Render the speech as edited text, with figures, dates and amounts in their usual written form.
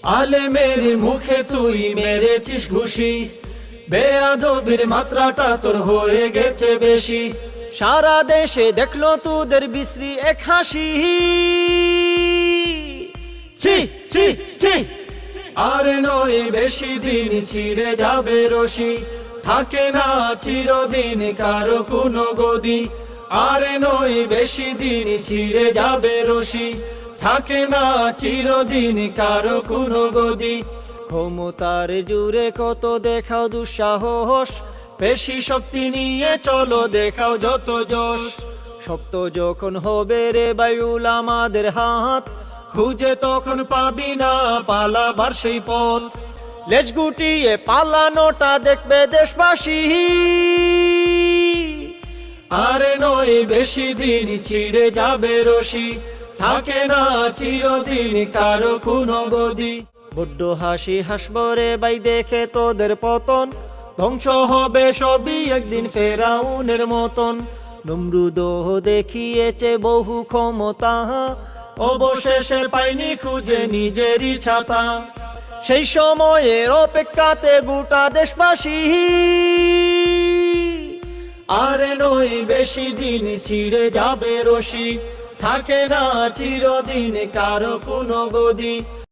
আলেমের মুখে তুই মেরেছিস ঘুষি, বেয়াদবির মাত্রাটা তোর হয়ে গেছে বেশি। সারা দেশে দেখলো তোদের বিশ্রী এক হাসি, ছি ছি ছি। আর নয় বেশি দিন ছিঁড়ে যাবে রশি, থাকে না চিরদিন কারো কোনো গদি। আর নয় বেশি দিন ছিঁড়ে যাবে রশি, থাকে না চিরদিন কারো কোনো গদি। ক্ষমতার জুড়ে কত দেখাও দুঃসাহস, পেশি শক্তি নিয়ে চলো দেখাও যত জোশ। শক্ত যখন হবে রে বায়ুল আমাদের হাত, খুঁজে তখন পাবি না পালাবার সেই পথ। লেজ গুটিয়ে পালানোটা দেখবে দেশবাসী, আর নয় বেশি দিন ছিঁড়ে যাবে রশি, থাকে না চিরদিন কারো কোনো গদি। বড্ড হাসি হাসবরে বাই দেখে তোদের পতন, ধ্বংস হবে সবই একদিন ফেরাউনের মতন। নমরুদ দেখিয়েছে বহু ক্ষমতা, অবশেষে পাইনি খুঁজে নিজেরই ছাতা। সেই সময়ের অপেক্ষাতে গোটা দেশবাসী, আর নয় বেশি দিন ছিঁড়ে যাবে রশি, থাকে না চিরদিন কারো কোনো গদি।